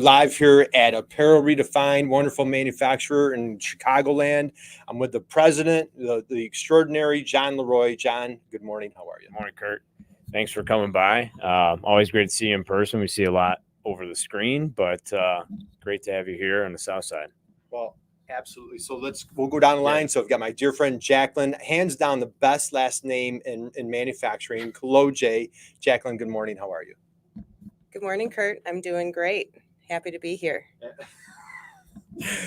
Live here at Apparel Redefined, wonderful manufacturer in Chicagoland. I'm with the president, the extraordinary John Leroy. John, good morning. How are you? Good morning, Kurt. Thanks for coming by. Always great to see you in person. We see a lot over the screen, but great to have you here on the South Side. Well, absolutely. So we'll go down the line. So I've got my dear friend Jacqueline, hands down the best last name in manufacturing, J. Jacqueline, good morning. How are you? Good morning, Kurt. I'm doing great. Happy to be here.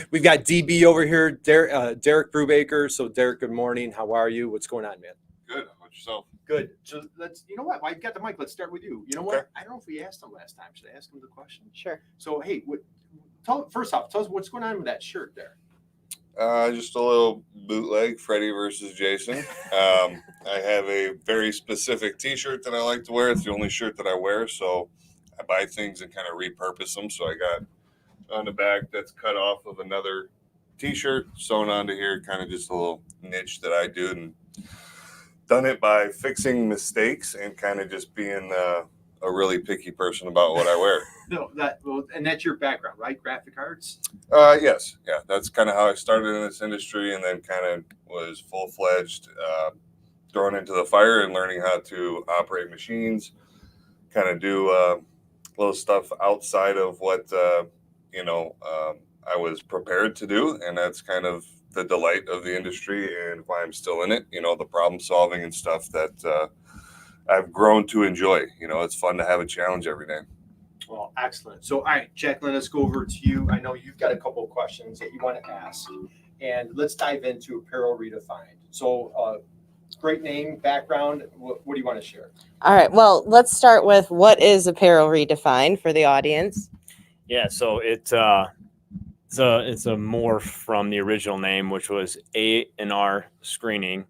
We've got DB over here, Derek Brubaker. So Derek, good morning. How are you? What's going on, man? Good. How about yourself? Good. So you know what? While you've got the mic, let's start with you. You know what? I don't know if we asked him last time. Should I ask him the question? Sure. So, hey, first off, tell us what's going on with that shirt there. Just a little bootleg, Freddie versus Jason. I have a very specific T-shirt that I like to wear. It's the only shirt that I wear, so I buy things and kind of repurpose them. So I got on the back that's cut off of another T-shirt, sewn onto here, kind of just a little niche that I do, and done it by fixing mistakes and kind of just being a really picky person about what I wear. And that's your background, right? Graphic arts? Yes. Yeah, that's kind of how I started in this industry, and then kind of was full-fledged, thrown into the fire and learning how to operate machines, kind of do little stuff outside of what, I was prepared to do. And that's kind of the delight of the industry and why I'm still in it, the problem solving and stuff that I've grown to enjoy. It's fun to have a challenge every day. Well, excellent. So, all right, Jacqueline, let's go over to you. I know you've got a couple of questions that you want to ask, and let's dive into Apparel Redefined. So, great name, background. What do you want to share? All right. Well, let's start with what is Apparel Redefined for the audience. Yeah, so it's a morph from the original name, which was A&R Screening,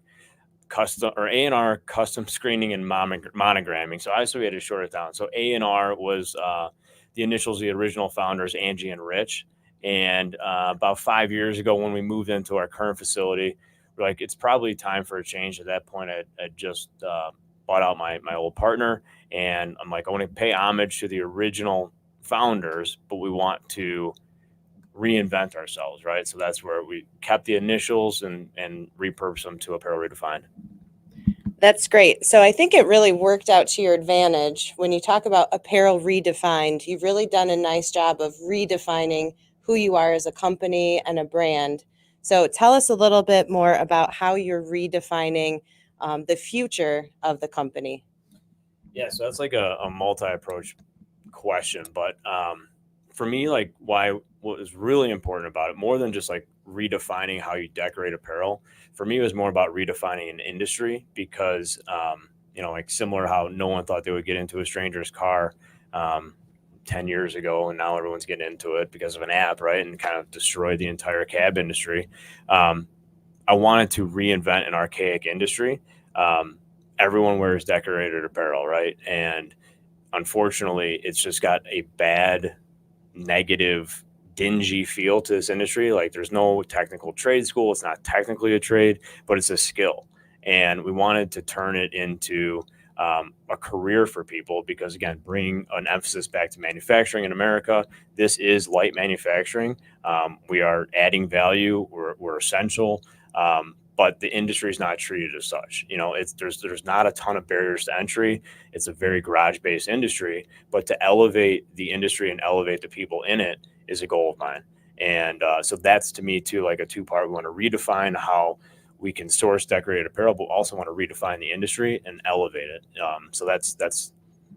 A&R Custom Screening and Monogramming. So obviously we had to short it down. So A&R was the initials of the original founders, Angie and Rich. And about 5 years ago, when we moved into our current facility, we're like, it's probably time for a change. At that point, I just bought out my old partner, and I'm like, I want to pay homage to the original founders, but we want to reinvent ourselves, right? So that's where we kept the initials and repurposed them to Apparel Redefined. That's great. So I think it really worked out to your advantage. When you talk about Apparel Redefined, you've really done a nice job of redefining who you are as a company and a brand. So tell us a little bit more about how you're redefining the future of the company. Yeah, so that's like a multi-approach question, but for me, like what was really important about it, more than just like redefining how you decorate apparel, for me it was more about redefining an industry, because like similar how no one thought they would get into a stranger's car 10 years ago, and now everyone's getting into it because of an app, right? And kind of destroyed the entire cab industry. I wanted to reinvent an archaic industry. Everyone wears decorated apparel, right? And unfortunately, it's just got a bad, negative, dingy feel to this industry. Like there's no technical trade school. It's not technically a trade, but it's a skill. And we wanted to turn it into a career for people, because again, bringing an emphasis back to manufacturing in America, this is light manufacturing. We are adding value. We're essential. But the industry is not treated as such. There's not a ton of barriers to entry. It's a very garage-based industry, but to elevate the industry and elevate the people in it is a goal of mine. And so that's, to me too, like a two-part. We want to redefine how we can source decorated apparel, but also want to redefine the industry and elevate it. So that's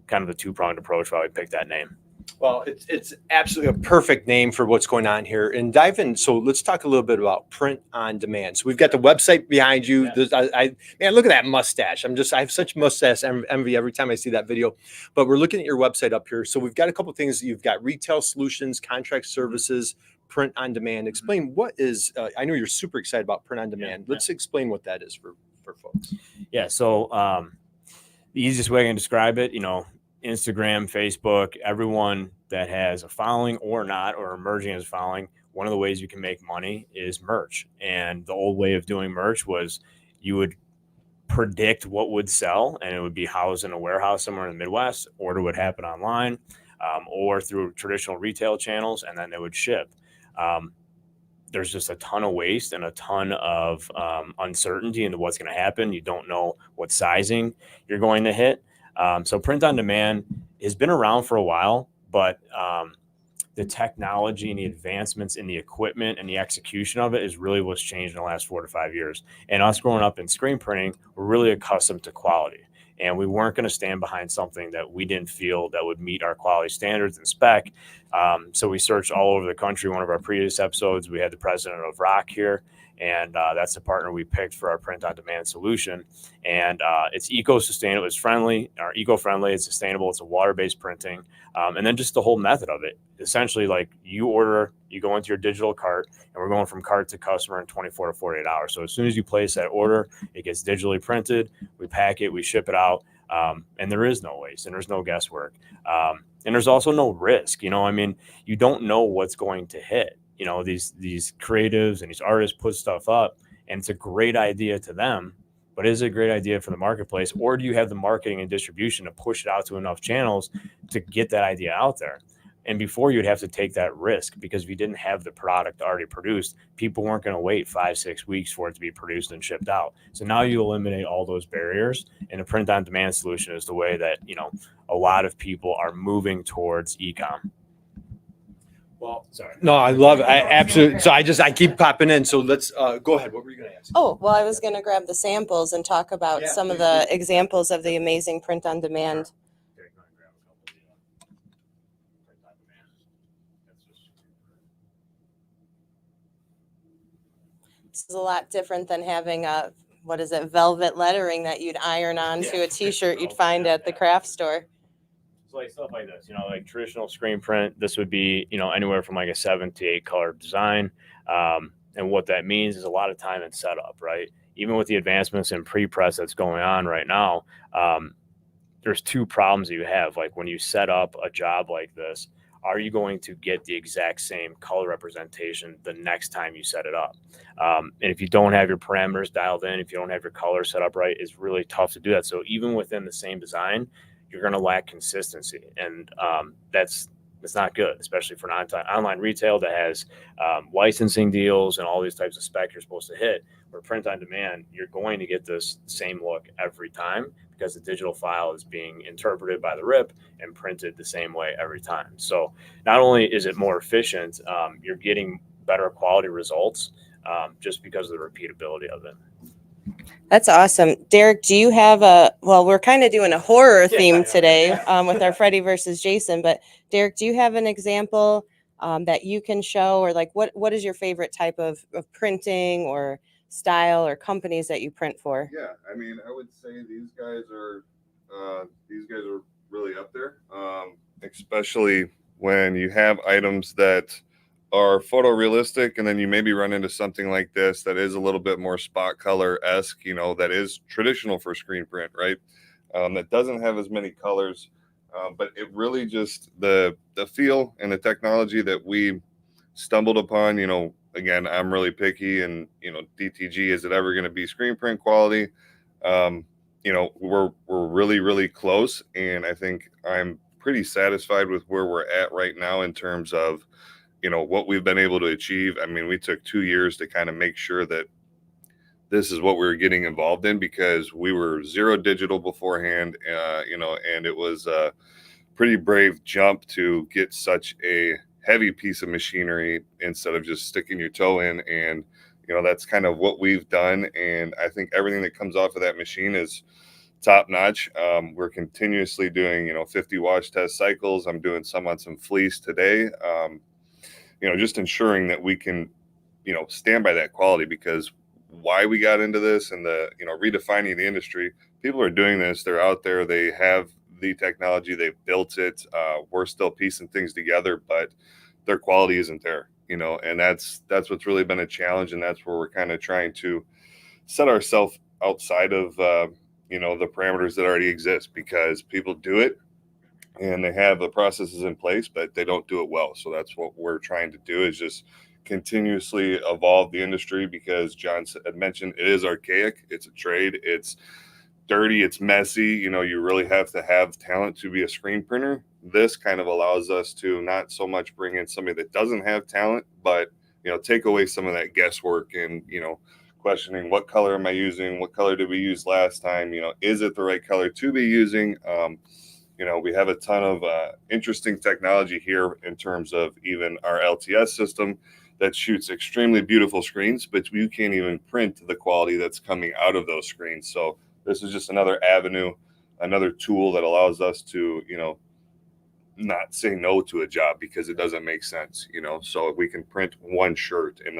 kind of the two-pronged approach why we picked that name. Well, it's absolutely a perfect name for what's going on here. And dive in. So let's talk a little bit about print on demand. So we've got the website behind you. Yeah. Man, look at that mustache. I have such mustache envy every time I see that video. But we're looking at your website up here. So we've got a couple of things. You've got retail solutions, contract services, print on demand. Explain what is. I know you're super excited about print on demand. Let's explain what that is for folks. Yeah. So the easiest way I can describe it, Instagram, Facebook, everyone that has a following or not, or emerging as a following, one of the ways you can make money is merch. And the old way of doing merch was you would predict what would sell, and it would be housed in a warehouse somewhere in the Midwest. Order would happen online. or through traditional retail channels, and then they would ship. There's just a ton of waste and a ton of uncertainty into what's going to happen. You don't know what sizing you're going to hit. So print on demand has been around for a while, but the technology and the advancements in the equipment and the execution of it is really what's changed in the last 4 to 5 years. And us growing up in screen printing, we're really accustomed to quality. And we weren't going to stand behind something that we didn't feel that would meet our quality standards and spec. So we searched all over the country. One of our previous episodes, we had the president of Rock here, and that's the partner we picked for our print-on-demand solution. And it's eco-sustainable, it's friendly, or eco-friendly, it's sustainable, it's a water-based printing. And then just the whole method of it. Essentially, like you order, you go into your digital cart, and we're going from cart to customer in 24 to 48 hours. So as soon as you place that order, it gets digitally printed, we pack it, we ship it out, and there is no waste and there's no guesswork. And there's also no risk. You know, I mean, you don't know what's going to hit. You know, these creatives and these artists put stuff up, and it's a great idea to them, but is it a great idea for the marketplace? Or do you have the marketing and distribution to push it out to enough channels to get that idea out there? And before, you'd have to take that risk, because if you didn't have the product already produced, people weren't going to wait 5-6 weeks for it to be produced and shipped out. So now you eliminate all those barriers, and a print on demand solution is the way that, you know, a lot of people are moving towards e-com. Well, sorry. No, I love it. I absolutely. So I keep popping in. So let's go ahead. What were you going to ask? Oh, well, I was going to grab the samples and talk about some of the examples of the amazing print on demand. This is a lot different than having a, what is it, velvet lettering that you'd iron onto a t-shirt you'd find at the craft store. So like stuff like this, you know, like traditional screen print, this would be, you know, anywhere from like a 7 to 8 color design. And what that means is a lot of time and setup, right? Even with the advancements in pre-press that's going on right now, there's 2 problems that you have. Like when you set up a job like this, are you going to get the exact same color representation the next time you set it up? And if you don't have your parameters dialed in, if you don't have your color set up right, it's really tough to do that. So even within the same design, you're going to lack consistency. And it's not good, especially for an online retail that has licensing deals and all these types of specs you're supposed to hit. For print on demand, you're going to get this same look every time, because the digital file is being interpreted by the rip and printed the same way every time. So not only is it more efficient, you're getting better quality results just because of the repeatability of it. That's awesome. Derek, do you have we're kind of doing a horror theme today with our Freddy versus Jason, but Derek, do you have an example that you can show, or like what is your favorite type of printing or style or companies that you print for? Yeah, I mean, I would say these guys are really up there, especially when you have items that are photorealistic, and then you maybe run into something like this that is a little bit more spot color-esque, you know, that is traditional for screen print, right? That doesn't have as many colors, but it really just the feel and the technology that we stumbled upon. You know, again, I'm really picky, and you know, DTG, is it ever going to be screen print quality? You know, we're really, really close, and I think I'm pretty satisfied with where we're at right now in terms of, you know, what we've been able to achieve. I mean, we took 2 years to kind of make sure that this is what we were getting involved in, because we were zero digital beforehand, you know, and it was a pretty brave jump to get such a heavy piece of machinery instead of just sticking your toe in. And, you know, that's kind of what we've done. And I think everything that comes off of that machine is top notch. We're continuously doing, you know, 50 wash test cycles. I'm doing some on some fleece today. You know, just ensuring that we can, you know, stand by that quality, because why we got into this and the, you know, redefining the industry, people are doing this, they're out there, they have the technology, they've built it. We're still piecing things together, but their quality isn't there, you know, and that's what's really been a challenge. And that's where we're kind of trying to set ourselves outside of, you know, the parameters that already exist, because people do it and they have the processes in place, but they don't do it well. So that's what we're trying to do, is just continuously evolve the industry, because John had mentioned it is archaic. It's a trade. It's dirty. It's messy. You know, you really have to have talent to be a screen printer. this kind of allows us to not so much bring in somebody that doesn't have talent, but, you know, take away some of that guesswork and, you know, questioning what color am I using? What color did we use last time? You know, is it the right color to be using? You know, we have a ton of interesting technology here in terms of even our LTS system that shoots extremely beautiful screens, but you can't even print the quality that's coming out of those screens. So this is just another avenue, another tool that allows us to, you know, not say no to a job because it doesn't make sense, you know. So we can print one shirt. And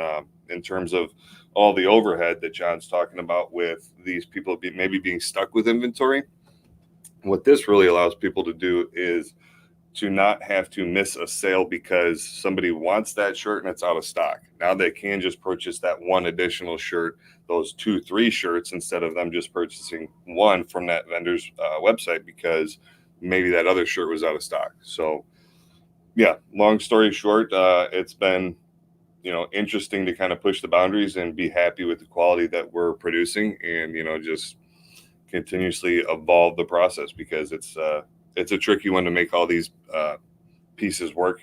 in terms of all the overhead that John's talking about with these people maybe being stuck with inventory, what this really allows people to do is to not have to miss a sale because somebody wants that shirt and it's out of stock. Now they can just purchase that one additional shirt, those 2-3 shirts, instead of them just purchasing one from that vendor's website because maybe that other shirt was out of stock. So yeah, long story short, it's been, you know, interesting to kind of push the boundaries and be happy with the quality that we're producing, and, you know, just continuously evolve the process because it's a tricky one to make all these pieces work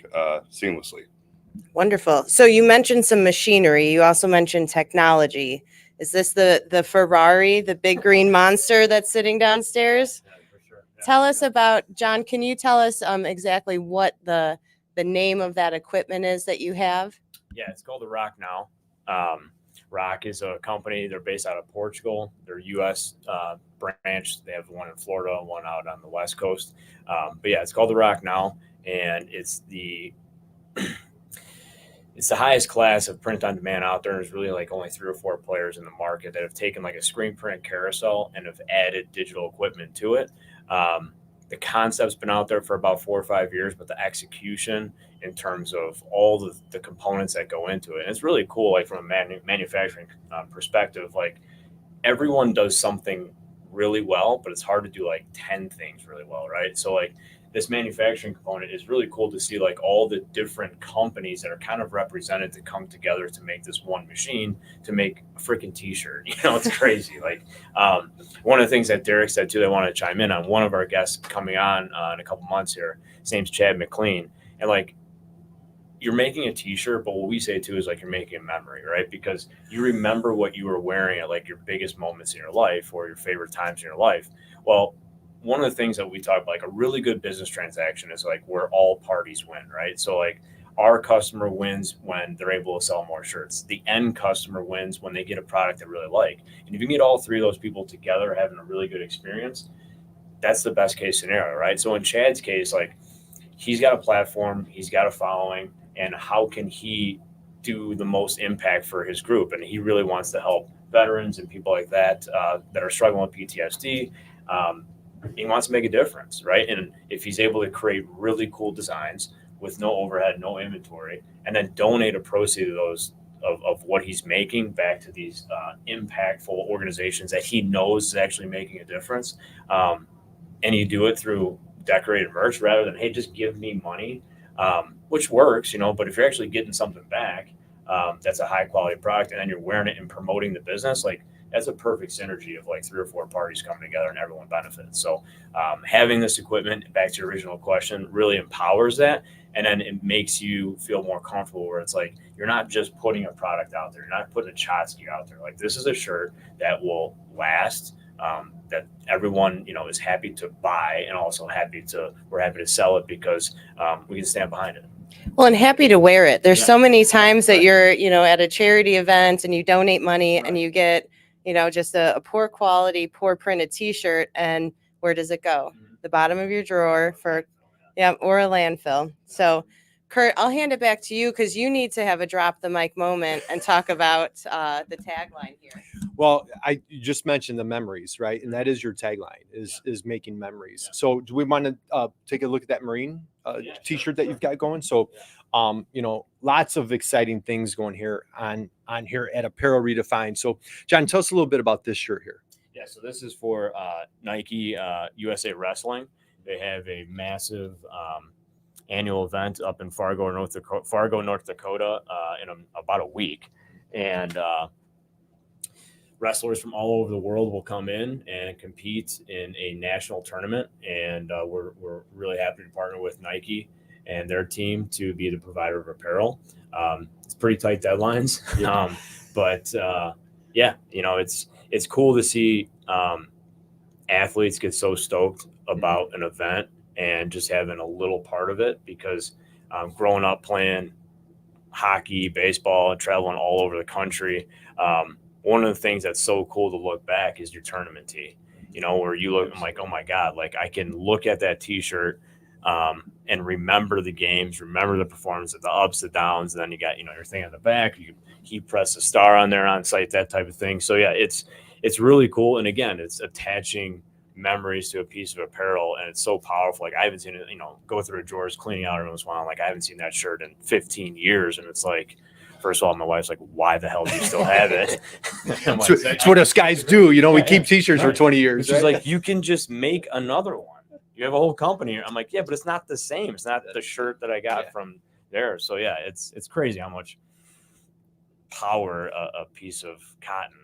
seamlessly. Wonderful. So you mentioned some machinery. You also mentioned technology. Is this the Ferrari, the big green monster that's sitting downstairs? Yeah, for sure. Yeah. Tell us about, John, can you tell us exactly what the name of that equipment is that you have? Yeah, it's called the Rock Now. Rock is a company. They're based out of Portugal. They're U.S. Branch. They have one in Florida and one out on the West Coast. But yeah, it's called the Rock Now, and it's the highest class of print on demand out there. There's really like only 3 or 4 players in the market that have taken like a screen print carousel and have added digital equipment to it. The concept's been out there for about 4 or 5 years, but the execution in terms of all the components that go into it, and it's really cool. Like from a manufacturing perspective, like everyone does something really well, but it's hard to do like 10 things really well, right? So like this manufacturing component is really cool to see, like all the different companies that are kind of represented to come together to make this one machine to make a freaking t-shirt. You know, it's crazy. Like one of the things that Derek said too, that I want to chime in on, one of our guests coming on in a couple months here, his name's Chad McLean. And like, you're making a t-shirt, but what we say too is like you're making a memory, right? Because you remember what you were wearing at like your biggest moments in your life or your favorite times in your life. Well, one of the things that we talk about, like a really good business transaction is like where all parties win, right? So like our customer wins when they're able to sell more shirts. The end customer wins when they get a product they really like. And if you can get all 3 of those people together having a really good experience, that's the best case scenario, right? So in Chad's case, like he's got a platform, he's got a following, and how can he do the most impact for his group? And he really wants to help veterans and people like that that are struggling with PTSD. He wants to make a difference, right? And if he's able to create really cool designs with no overhead, no inventory, and then donate a proceed of those of what he's making back to these impactful organizations that he knows is actually making a difference, and you do it through decorated merch rather than, hey, just give me money, which works, you know, but if you're actually getting something back that's a high quality product and then you're wearing it and promoting the business, like that's a perfect synergy of like 3 or 4 parties coming together and everyone benefits. So having this equipment, back to your original question, really empowers that. And then it makes you feel more comfortable where it's like, you're not just putting a product out there. You're not putting a Chotsky out there. Like this is a shirt that will last, that everyone, you know, is happy to buy and also we're happy to sell it because we can stand behind it. Well, and happy to wear it. There's Yeah. so many times that you're, you know, at a charity event and you donate money and you get, you know, just a poor quality, poor printed t-shirt. And where does it go? The bottom of your drawer or a landfill. So Kurt, I'll hand it back to you because you need to have a drop the mic moment and talk about the tagline here. Well, you just mentioned the memories, right? And that is your tagline is making memories. So do we want to take a look at that Marine t-shirt that you've got going? So, you know, lots of exciting things going here on here at Apparel Redefined. So John, tell us a little bit about this shirt here. Yeah, so this is for Nike USA Wrestling. They have a massive annual event up in Fargo, North Dakota in about a week. And wrestlers from all over the world will come in and compete in a national tournament. And we're really happy to partner with Nike and their team to be the provider of apparel. It's pretty tight deadlines. But yeah, you know, it's cool to see athletes get so stoked about an event and just having a little part of it, because growing up playing hockey, baseball, and traveling all over the country, one of the things that's so cool to look back is your tournament tee, you know, where you look, I'm like, oh my God, like I can look at that t-shirt and remember the games, remember the performance, the ups, the downs, and then you got, you know, your thing on the back, you press a star on there on site, that type of thing. So yeah, it's really cool. And again, it's attaching memories to a piece of apparel, and it's so powerful. Like I haven't seen it, you know, go through a drawers cleaning out every once in a while. Like I haven't seen that shirt in 15 years. And it's like, first of all, my wife's like, why the hell do you still have it? Like, it's what us guys do. You know, we keep t-shirts for 20 years. She's like, you can just make another one. You have a whole company. I'm like, yeah, but it's not the same. It's not the shirt that I got from there. So yeah, it's crazy how much power a piece of cotton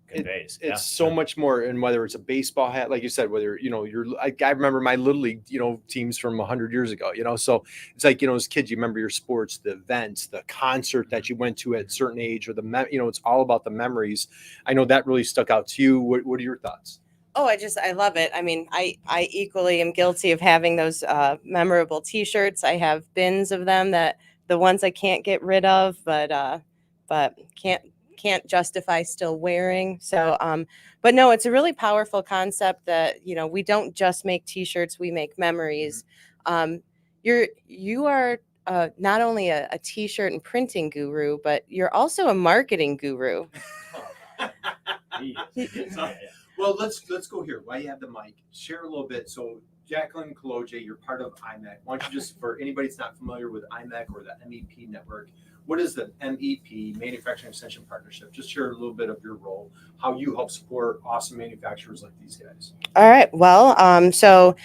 conveys. It's so much more. And whether it's a baseball hat, like you said, whether, you know, I remember my little league, you know, teams from 100 years ago, you know, so it's like, you know, as kids, you remember your sports, the events, the concert that you went to at a certain age, or you know, it's all about the memories. I know that really stuck out to you. What are your thoughts? Oh, I love it. I mean, I equally am guilty of having those memorable t-shirts. I have bins of them, that the ones I can't get rid of, but can't justify still wearing. So, but no, it's a really powerful concept that, you know, we don't just make t-shirts, we make memories. You are not only a t-shirt and printing guru, but you're also a marketing guru. Well, let's go here. While you have the mic, share a little bit. So Jacqueline Kaloje, you're part of IMEC. Why don't you just, for anybody that's not familiar with IMEC or the MEP network, what is the MEP, Manufacturing Extension Partnership? Just share a little bit of your role, how you help support awesome manufacturers like these guys. All right. Well, so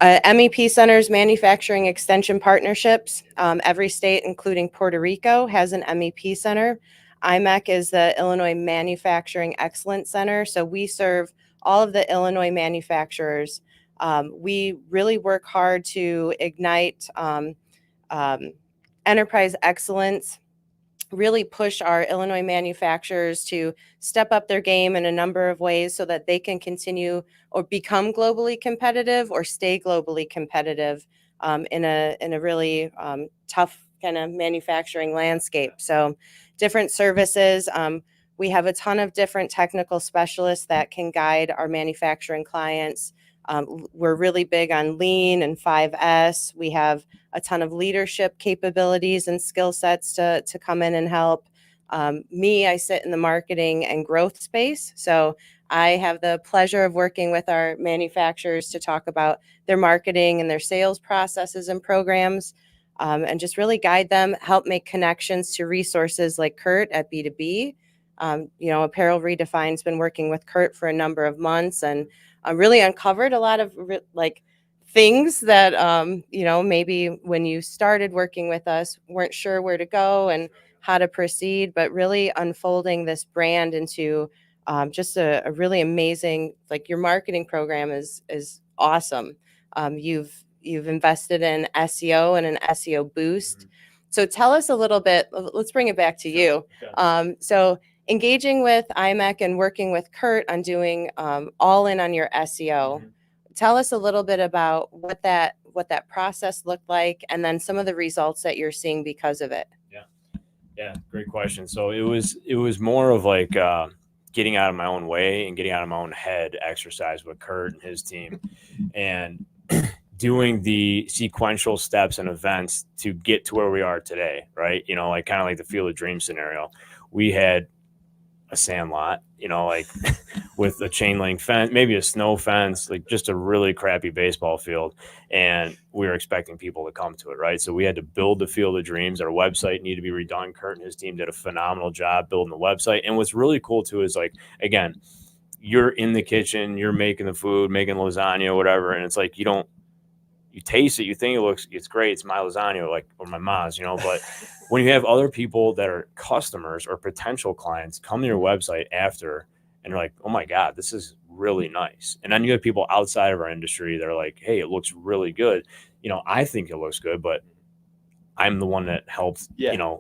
MEP centers manufacturing extension partnerships. Every state, including Puerto Rico, has an MEP center. IMEC is the Illinois Manufacturing Excellence Center. So we serve all of the Illinois manufacturers. We really work hard to ignite enterprise excellence, really push our Illinois manufacturers to step up their game in a number of ways so that they can continue or become globally competitive or stay globally competitive in a really tough kind of manufacturing landscape. So different services. We have a ton of different technical specialists that can guide our manufacturing clients. We're really big on lean and 5S. We have a ton of leadership capabilities and skill sets to come in and help. I sit in the marketing and growth space. So I have the pleasure of working with our manufacturers to talk about their marketing and their sales processes and programs, and just really guide them, help make connections to resources like Kurt at B2B. Apparel Redefined's been working with Kurt for a number of months, and really uncovered a lot of things that, maybe when you started working with us, weren't sure where to go and how to proceed, but really unfolding this brand into just a really amazing, like, your marketing program is awesome. You've invested in SEO and an SEO boost. Mm-hmm. So tell us a little bit, let's bring it back to you. Okay. So engaging with IMEC and working with Kurt on doing all in on your SEO. Mm-hmm. Tell us a little bit about what that process looked like, and then some of the results that you're seeing because of it. Yeah, great question. So it was more of like getting out of my own way and getting out of my own head exercise with Kurt and his team, and doing the sequential steps and events to get to where we are today, right? Like kind of like the Field of Dreams scenario. We had a sand lot, like with a chain link fence, maybe a snow fence, like just a really crappy baseball field. And we were expecting people to come to it, right? So we had to build the Field of Dreams. Our website needed to be redone. Kurt and his team did a phenomenal job building the website. And what's really cool too is, like, again, you're in the kitchen, you're making the food, making lasagna, whatever. And it's like, you taste it, you think it's great, it's my lasagna, like, or my mom's, but when you have other people that are customers or potential clients come to your website after and you're like, oh my God, this is really nice. And then you have people outside of our industry that are like, hey, it looks really good. I think it looks good, but I'm the one that helped,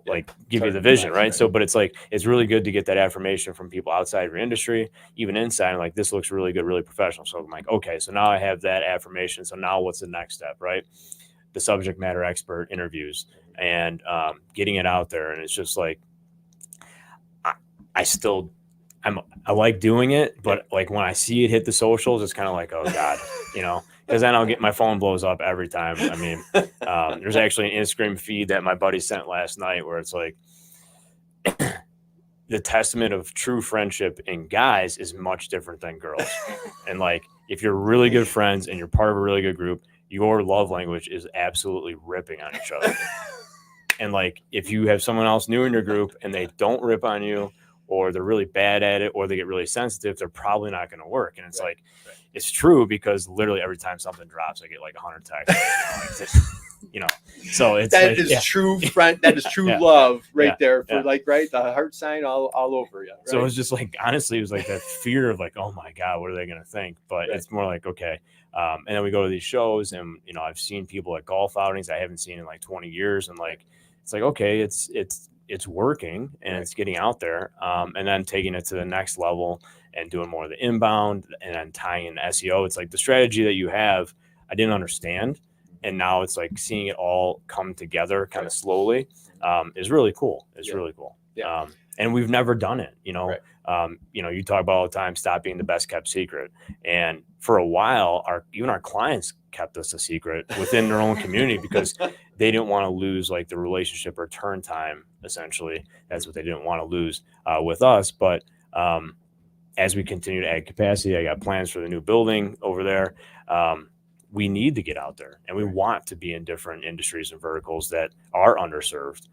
like give you the vision, right? So, but it's like, it's really good to get that affirmation from people outside of your industry, even inside, and like, this looks really good, really professional. So I'm like, okay, so now I have that affirmation. So now what's the next step, right? The subject matter expert interviews and getting it out there. And it's just like, I like doing it, but like when I see it hit the socials, it's kind of like, oh God, because then I'll get my phone blows up every time. I mean, there's actually an Instagram feed that my buddy sent last night where it's like the testament of true friendship in guys is much different than girls. And like, if you're really good friends and you're part of a really good group, your love language is absolutely ripping on each other. And like, if you have someone else new in your group and they don't rip on you, or they're really bad at it, or they get really sensitive, they're probably not going to work. And it's it's true, because literally every time something drops, I get like 100 texts. So it's that is true friend. That is true love there for the heart sign all over you. Right? So it was just like, honestly, it was like that fear of like, oh my God, what are they going to think? But it's more like, okay. And then we go to these shows, and I've seen people at golf outings I haven't seen in like 20 years, and like, it's like, okay, it's working and it's getting out there, and then taking it to the next level and doing more of the inbound and then tying in SEO. It's like the strategy that you have, I didn't understand. And now it's like seeing it all come together kind of slowly is really cool. It's really cool. Yeah. And we've never done it, you talk about all the time, stop being the best kept secret. And for a while, even our clients kept us a secret within their own community because they didn't want to lose like the relationship or turn time. Essentially, that's what they didn't want to lose with us. But as we continue to add capacity, I got plans for the new building over there. We need to get out there, and we want to be in different industries and verticals that are underserved.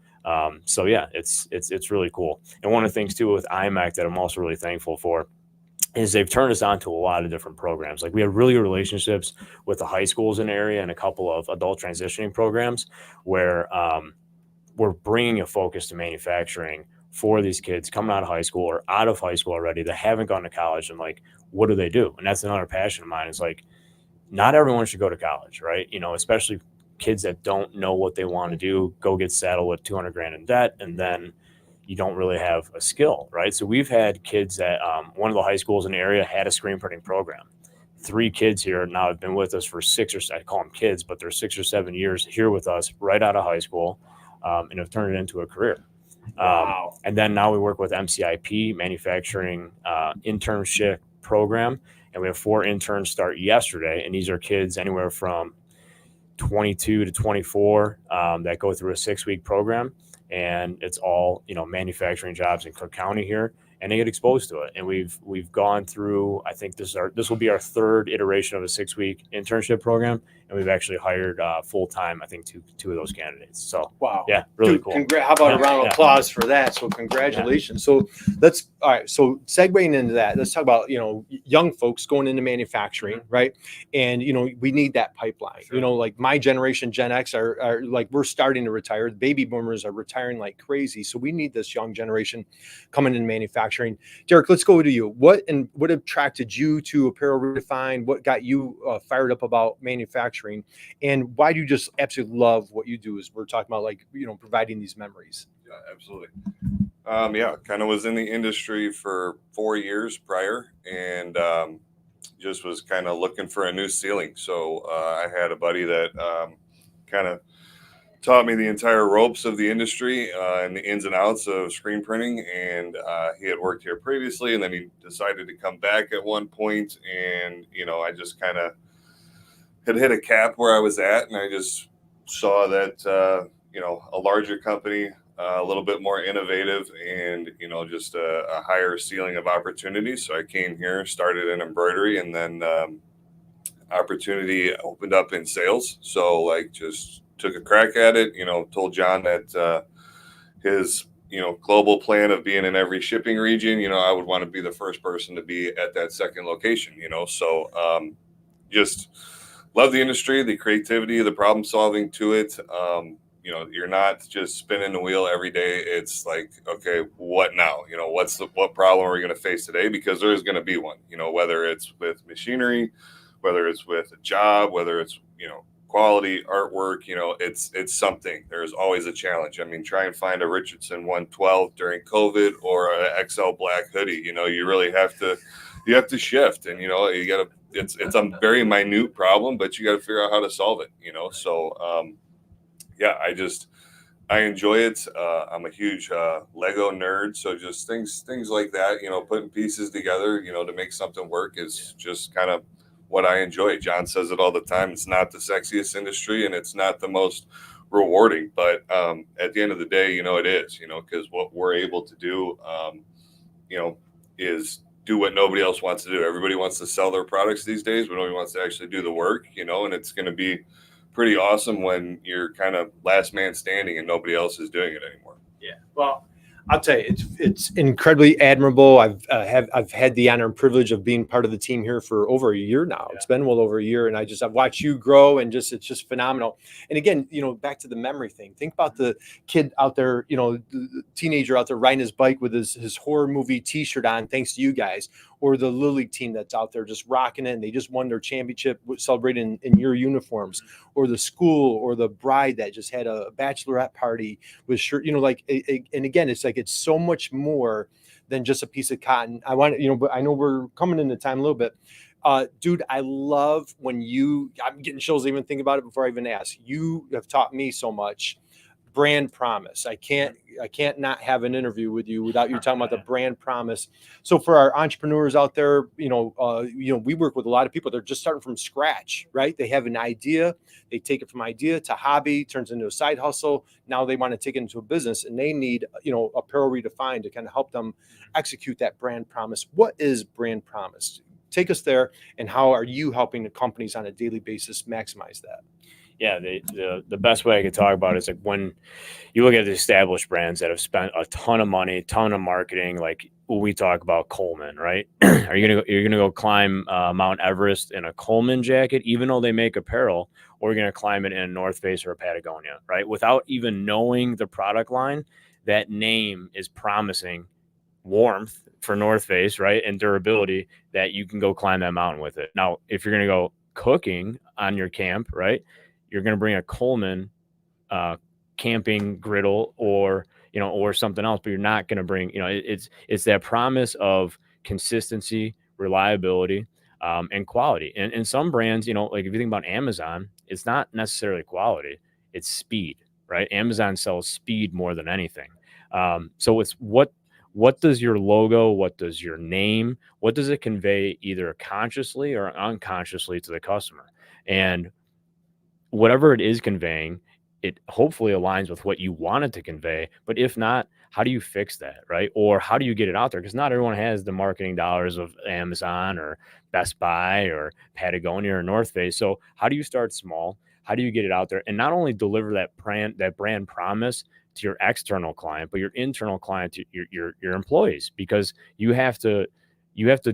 So yeah, it's really cool. And one of the things too with IMEC that I'm also really thankful for is they've turned us on to a lot of different programs. Like we have really good relationships with the high schools in the area and a couple of adult transitioning programs where we're bringing a focus to manufacturing for these kids coming out of high school or out of high school already that haven't gone to college, and like, what do they do? And that's another passion of mine, is like, not everyone should go to college, right? Especially kids that don't know what they want to do, go get saddled with 200 grand in debt, and then you don't really have a skill, right? So we've had kids at one of the high schools in the area had a screen printing program. 3 kids here now have been with us for I call them kids, but they're 6 or 7 years here with us right out of high school, and have turned it into a career. Wow. And then now we work with MCIP, manufacturing internship program. And we have 4 interns start yesterday. And these are kids anywhere from 22 to 24 that go through a 6-week program. And it's all, manufacturing jobs in Cook County here. And they get exposed to it. And we've gone through, I think this will be our 3rd iteration of a 6-week internship program. And we've actually hired full-time, I think, two of those candidates. So, wow. Yeah, really cool. How about a round of applause for that? So congratulations. Yeah. All right. So segueing into that, let's talk about, young folks going into manufacturing, right? And, we need that pipeline. Sure. Like my generation, Gen X are like, we're starting to retire. The baby boomers are retiring like crazy. So we need this young generation coming in manufacturing. Derek, let's go to you. What attracted you to Apparel Redefined? What got you fired up about manufacturing? And why do you just absolutely love what you do? As we're talking about, like, providing these memories. Yeah, absolutely. Kind of was in the industry for 4 years prior, and just was kind of looking for a new ceiling. So I had a buddy that kind of taught me the entire ropes of the industry and the ins and outs of screen printing. And he had worked here previously, and then he decided to come back at one point. And, I just kind of had hit a cap where I was at, and I just saw that, a larger company, a little bit more innovative, and, just a higher ceiling of opportunities. So I came here, started in embroidery, and then opportunity opened up in sales. So just took a crack at it, told John that his, global plan of being in every shipping region, I would want to be the first person to be at that second location, so just love the industry, the creativity, the problem solving to it. you know, you're not just spinning the wheel every day. It's like, okay, what now? You know, what problem are we going to face today? Because there is going to be one, you know, whether it's with machinery, whether it's with a job, whether it's, you know, quality artwork, you know, it's something. There's always a challenge. I mean, try and find a Richardson 112 during COVID or a XL black hoodie. You know, you really have to shift, and, you know, you got to, it's a very minute problem, but you got to figure out how to solve it, you know? So, yeah, I enjoy it. I'm a huge Lego nerd, so just things like that, you know, putting pieces together, you know, to make something work is just kind of what I enjoy. John says it all the time. It's not the sexiest industry and it's not the most rewarding, but at the end of the day, you know, it is, you know, because what we're able to do, you know, is do what nobody else wants to do. Everybody wants to sell their products these days, but nobody wants to actually do the work, you know, and it's going to be pretty awesome when you're kind of last man standing and nobody else is doing it anymore. Yeah. Well, I'll tell you, it's incredibly admirable. I've had the honor and privilege of being part of the team here for over a year now. Yeah. It's been well over a year, and I've watched you grow, and it's just phenomenal. And again, you know, back to the memory thing. Think about the kid out there, you know, the teenager out there riding his bike with his horror movie T-shirt on, thanks to you guys, or the Little League team that's out there just rocking it. And they just won their championship celebrating in your uniforms, or the school or the bride that just had a bachelorette party with shirt, you know, like, and again, it's like, it's so much more than just a piece of cotton. I want to, you know, but I know we're coming into time a little bit. Dude, I love when I'm getting chills even thinking about it before I even ask. You have taught me so much. Brand promise. I can't not have an interview with you without you talking about the brand promise. So for our entrepreneurs out there, you know, we work with a lot of people. They're just starting from scratch, right? They have an idea, they take it from idea to hobby, turns into a side hustle. Now they want to take it into a business, and they need, you know, Apparel Redefined to kind of help them execute that brand promise. What is brand promise? Take us there, and how are you helping the companies on a daily basis maximize that? Yeah, the best way I could talk about it is like when you look at the established brands that have spent a ton of money, ton of marketing, like when we talk about Coleman, right? You're gonna go climb Mount Everest in a Coleman jacket, even though they make apparel, or you're gonna climb it in a North Face or a Patagonia, right? Without even knowing the product line, that name is promising warmth for North Face, right, and durability, that you can go climb that mountain with it. Now, if you're gonna go cooking on your camp, right, you're going to bring a Coleman camping griddle or something else, but you're not going to bring, you know, it's that promise of consistency, reliability, and quality. And some brands, you know, like if you think about Amazon, it's not necessarily quality, it's speed, right? Amazon sells speed more than anything. So it's what does your logo, what does your name, what does it convey either consciously or unconsciously to the customer? And whatever it is conveying, it hopefully aligns with what you wanted to convey. But if not, how do you fix that, right? Or how do you get it out there? Because not everyone has the marketing dollars of Amazon or Best Buy or Patagonia or North Face. So how do you start small? How do you get it out there and not only deliver that brand promise to your external client, but your internal client, to your employees? Because you have to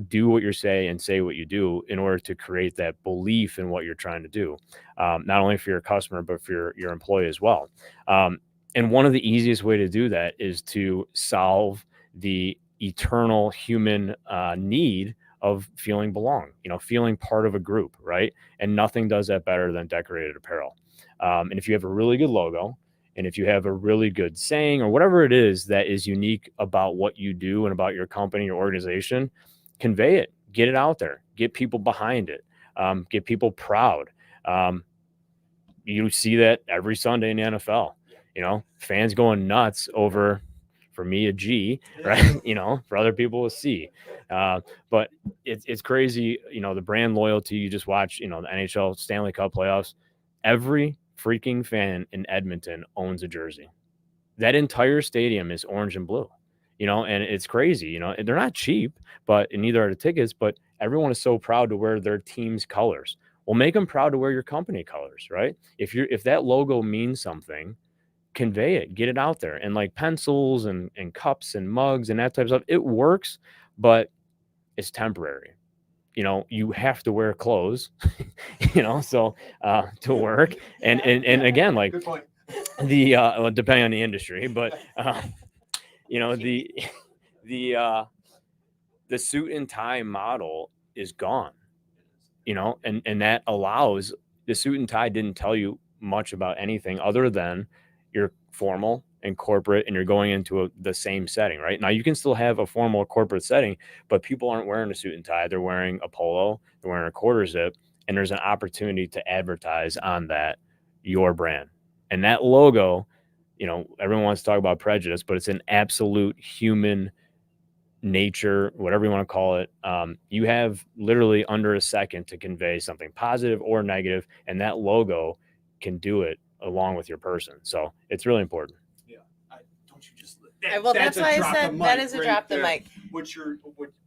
do what you say and say what you do in order to create that belief in what you're trying to do, not only for your customer, but for your employee as well. And one of the easiest way to do that is to solve the eternal human need of feeling belong, you know, feeling part of a group, right? And nothing does that better than decorated apparel. And if you have a really good logo, and if you have a really good saying or whatever it is that is unique about what you do and about your company, your organization, convey it, get it out there, get people behind it, get people proud. You see that every Sunday in the NFL, you know, fans going nuts over, for me, a G, right? You know, for other people, a C. But it's crazy, you know, the brand loyalty. You just watch, you know, the NHL Stanley Cup playoffs. Every freaking fan in Edmonton owns a jersey. That entire stadium is orange and blue. You know, and it's crazy, you know, they're not cheap, and neither are the tickets, but everyone is so proud to wear their team's colors. Well, make them proud to wear your company colors, right? If that logo means something, convey it, get it out there. And like pencils and cups and mugs and that type of stuff, it works, but it's temporary. You know, you have to wear clothes, you know, so to work. And again, like, well, depending on the industry, but you know, the suit and tie model is gone, you know, and that allows the suit and tie didn't tell you much about anything other than you're formal and corporate and you're going into the same setting. Right now, you can still have a formal corporate setting, but people aren't wearing a suit and tie. They're wearing a polo, they're wearing a quarter zip, and there's an opportunity to advertise on that, your brand. And that logo, you know, everyone wants to talk about prejudice, but it's an absolute human nature, whatever you want to call it. You have literally under a second to convey something positive or negative, and that logo can do it along with your person. So it's really important. Yeah. Don't you just Well, that's why I said that is a drop the mic.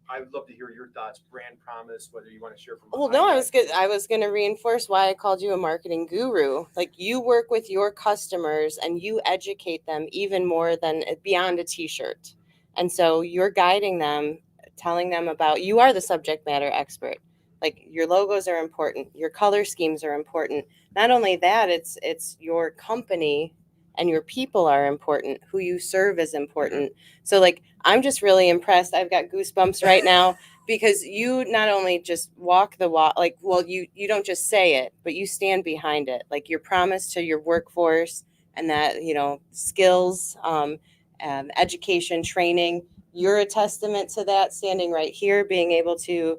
I'd love to hear your thoughts, brand promise, whether you want to share from. Well, no, I was going to reinforce why I called you a marketing guru. Like, you work with your customers and you educate them even more than beyond a t-shirt. And so you're guiding them, telling them about, you are the subject matter expert. Like, your logos are important. Your color schemes are important. Not only that, it's your company and your people are important. Who you serve is important. So, like, I'm just really impressed. I've got goosebumps right now because you not only just walk the walk, like, well, you don't just say it, but you stand behind it. Like, your promise to your workforce and that, you know, skills, education, training, you're a testament to that, standing right here, being able to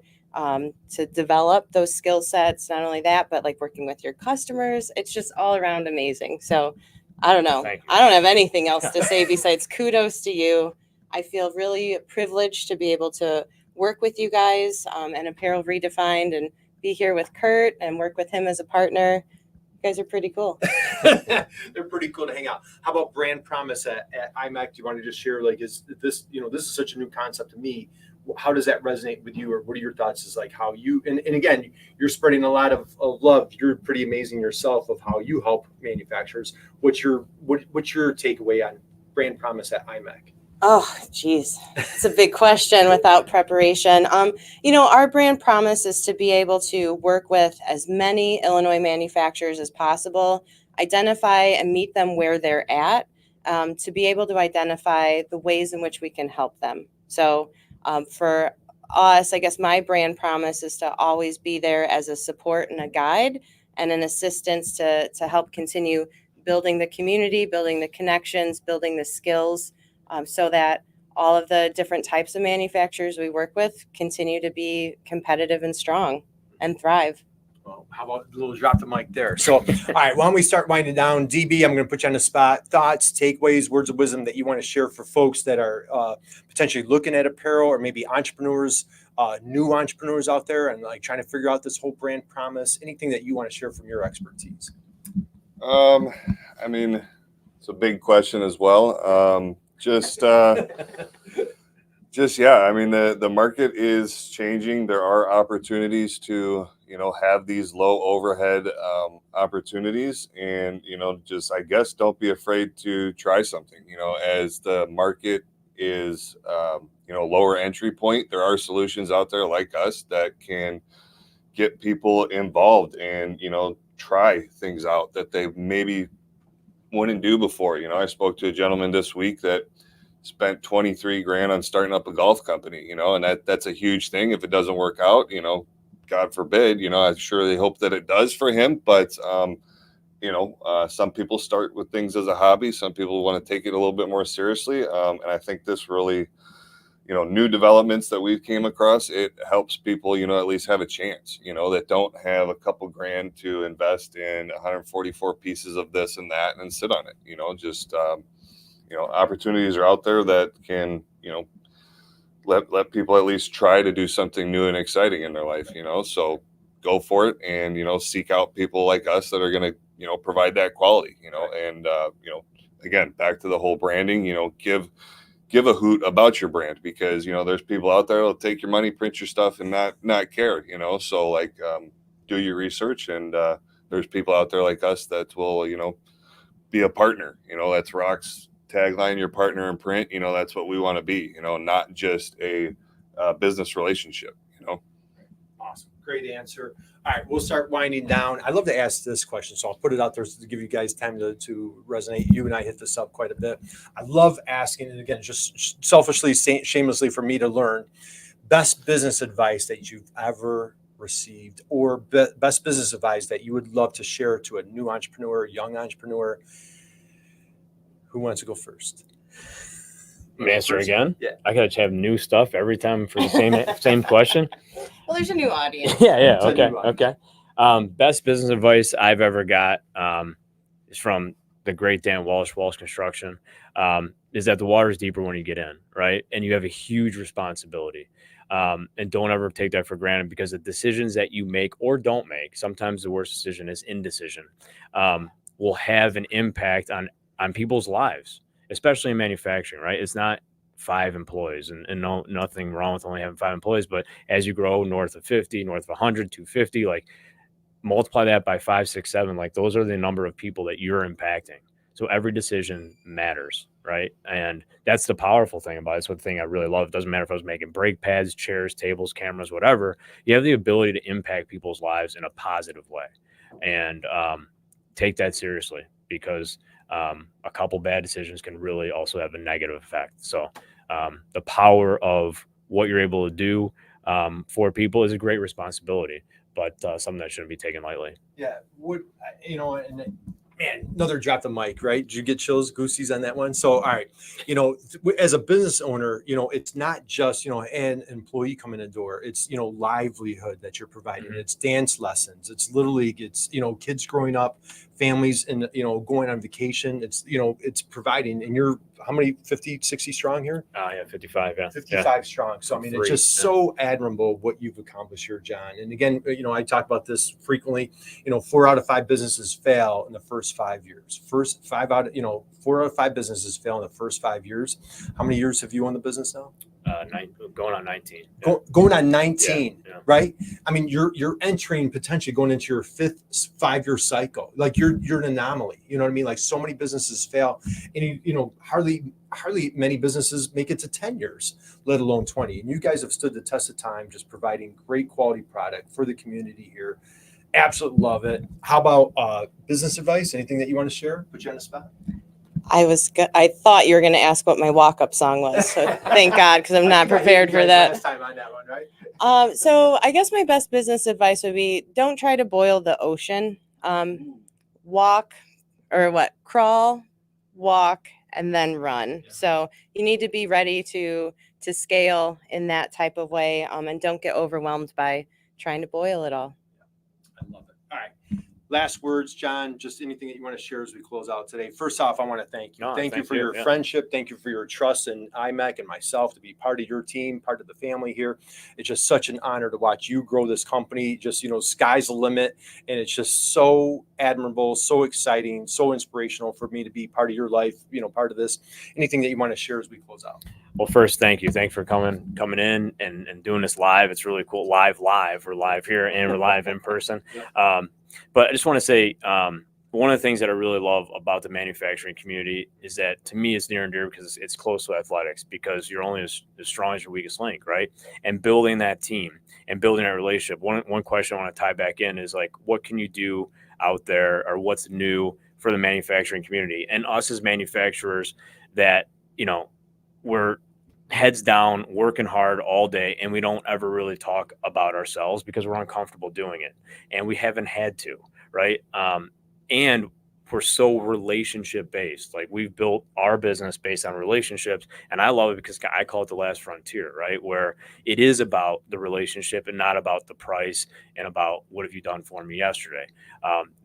develop those skill sets. Not only that, but like working with your customers. It's just all around amazing. So I don't know. I don't have anything else to say besides kudos to you. I feel really privileged to be able to work with you guys and Apparel Redefined and be here with Kurt and work with him as a partner. You guys are pretty cool. They're pretty cool to hang out. How about brand promise at IMEC? Do you want to just share, like, is this, you know, this is such a new concept to me. How does that resonate with you, or what are your thoughts? Is like how you, and again, you're spreading a lot of love. You're pretty amazing yourself of how you help manufacturers. What's your takeaway on brand promise at IMEC? Oh, geez. It's a big question without preparation. You know, our brand promise is to be able to work with as many Illinois manufacturers as possible, identify and meet them where they're at, to be able to identify the ways in which we can help them. So for us, I guess my brand promise is to always be there as a support and a guide and an assistance to help continue building the community, building the connections, building the skills, so that all of the different types of manufacturers we work with continue to be competitive and strong and thrive. Well, how about a little drop the mic there? So, all right, why don't we start winding down? DB, I'm going to put you on the spot. Thoughts, takeaways, words of wisdom that you want to share for folks that are potentially looking at apparel, or maybe entrepreneurs, new entrepreneurs out there, and like trying to figure out this whole brand promise. Anything that you want to share from your expertise? I mean, it's a big question as well. Yeah, I mean, the market is changing. There are opportunities to, you know, have these low overhead opportunities, and, you know, just, I guess, don't be afraid to try something. You know, as the market is, you know, lower entry point, there are solutions out there like us that can get people involved and, you know, try things out that they maybe wouldn't do before. You know, I spoke to a gentleman this week that spent 23 grand on starting up a golf company, you know, and that's a huge thing. If it doesn't work out, you know, God forbid, you know, I surely hope that it does for him. But, you know, some people start with things as a hobby. Some people want to take it a little bit more seriously. And I think this really, you know, new developments that we've came across, it helps people, you know, at least have a chance, you know, that don't have a couple grand to invest in 144 pieces of this and that and sit on it, you know, just, you know, opportunities are out there that can, you know, let people at least try to do something new and exciting in their life, you know, so go for it and, you know, seek out people like us that are going to, you know, provide that quality, you know, and, you know, again, back to the whole branding, you know, give a hoot about your brand, because, you know, there's people out there that'll take your money, print your stuff and not care, you know, so like, do your research, and there's people out there like us that will, you know, be a partner, you know, that's Rock's tagline, your partner in print, you know, that's what we want to be, you know, not just a business relationship, you know. Awesome. Great answer. All right, we'll start winding down. I love to ask this question, so I'll put it out there to give you guys time to resonate. You and I hit this up quite a bit. I love asking, and again, just selfishly, shamelessly for me to learn, best business advice that you've ever received, or best business advice that you would love to share to a new entrepreneur, young entrepreneur. Who wants to go first? Answer again? Yeah. I gotta have new stuff every time for the same question. Well, there's a new audience. Yeah. It's a Okay. new one. Okay. Best business advice I've ever got is from the great Dan Walsh Construction. Is that the water is deeper when you get in, right? And you have a huge responsibility. And don't ever take that for granted, because the decisions that you make or don't make, sometimes the worst decision is indecision, will have an impact on people's lives, especially in manufacturing, right? It's not 5 employees and nothing wrong with only having 5 employees, but as you grow north of 50, north of 100, 250, like multiply that by 5, 6, 7, like those are the number of people that you're impacting. So every decision matters, right? And that's the powerful thing about it. It's the thing I really love. It doesn't matter if I was making brake pads, chairs, tables, cameras, whatever. You have the ability to impact people's lives in a positive way, and take that seriously, because a couple bad decisions can really also have a negative effect. So the power of what you're able to do for people is a great responsibility, but something that shouldn't be taken lightly. Yeah. And man, another drop the mic, right? Did you get chills, goosies on that one? So, all right, as a business owner, it's not just, an employee coming in the door. It's, livelihood that you're providing. Mm-hmm. It's dance lessons. It's Little League. It's, kids growing up, families and, going on vacation. It's, it's providing, and you're how many, 50, 60 strong here? Yeah, 55. Yeah. 55 strong. So, I mean, it's just so admirable what you've accomplished here, John. And again, I talk about this frequently, 4 out of 5 businesses fail in the first 5 years. 4 out of 5 businesses fail in the first 5 years. How many years have you owned the business now? Going on 19. Yeah. Going on 19, yeah. Right? I mean, you're entering potentially going into your 5th 5-year cycle. Like you're an anomaly. You know what I mean? Like so many businesses fail, and hardly many businesses make it to 10 years, let alone 20. And you guys have stood the test of time, just providing great quality product for the community here. Absolutely love it. How about business advice? Anything that you want to share? Put you on the spot. I thought you were going to ask what my walk-up song was. So thank God, because I'm not prepared for that. Last time on that one, right? So I guess my best business advice would be, don't try to boil the ocean. Crawl, walk, and then run. Yeah. So you need to be ready to scale in that type of way, and don't get overwhelmed by trying to boil it all. I love it. All right. Last words, John, just anything that you want to share as we close out today. First off, I want to thank you. No, thank you thank for you, your yeah. friendship. Thank you for your trust in IMEC and myself to be part of your team, part of the family here. It's just such an honor to watch you grow this company. Just, sky's the limit. And it's just so admirable, so exciting, so inspirational for me to be part of your life, part of this. Anything that you want to share as we close out? Well, first, thank you. Thanks for coming in and doing this live. It's really cool. Live. We're live here and we're live in person. But I just want to say, one of the things that I really love about the manufacturing community is that, to me, it's near and dear because it's close to athletics, because you're only as strong as your weakest link, right? And building that team and building that relationship. One question I want to tie back in is, like, what can you do out there, or what's new for the manufacturing community and us as manufacturers that, we're heads down, working hard all day, and we don't ever really talk about ourselves because we're uncomfortable doing it, and we haven't had to, right? And we're so relationship based. Like, we've built our business based on relationships, and I love it because I call it the last frontier, right? Where it is about the relationship and not about the price and about what have you done for me yesterday.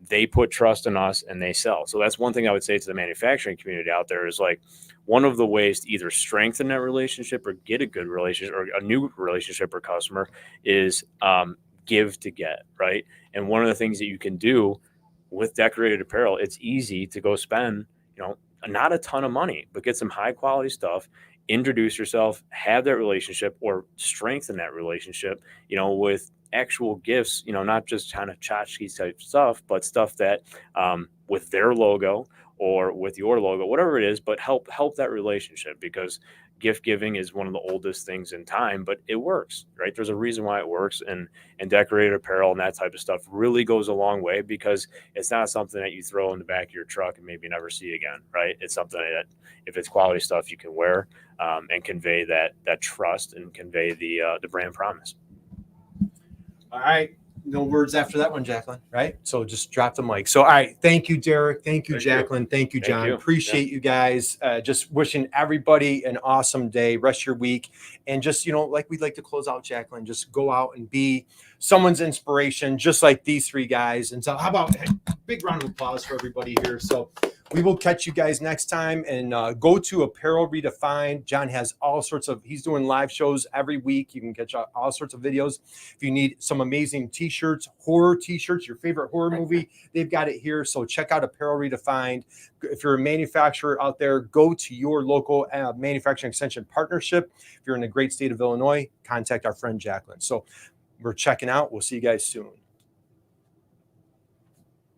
They put trust in us and they sell. So that's one thing I would say to the manufacturing community out there is, like, one of the ways to either strengthen that relationship or get a good relationship or a new relationship or customer is give to get, right? And one of the things that you can do with decorated apparel, it's easy to go spend, not a ton of money, but get some high quality stuff, introduce yourself, have that relationship, or strengthen that relationship, with actual gifts, not just kind of tchotchke type stuff, but stuff that with their logo or with your logo, whatever it is, but help that relationship, because gift giving is one of the oldest things in time, but it works, right? There's a reason why it works, and decorated apparel and that type of stuff really goes a long way, because it's not something that you throw in the back of your truck and maybe never see again, right? It's something that, if it's quality stuff, you can wear and convey that trust and convey the brand promise. All right. No words after that one, Jacqueline, right? So just drop the mic. So, all right. Thank you, Derek. Thank you, Jacqueline. Thank you, Thank John. you. Appreciate you guys. Just wishing everybody an awesome day, rest of your week. And just, like we'd like to close out, Jacqueline, just go out and be someone's inspiration, just like these three guys. And so how about a big round of applause for everybody here. So we will catch you guys next time, and go to Apparel Redefined. John has he's doing live shows every week. You can catch all sorts of videos. If you need some amazing t-shirts, horror t-shirts, your favorite horror movie, they've got it here. So check out Apparel Redefined. If you're a manufacturer out there, go to your local manufacturing extension partnership. If you're in the great state of Illinois, contact our friend Jacqueline. So we're checking out. We'll see you guys soon.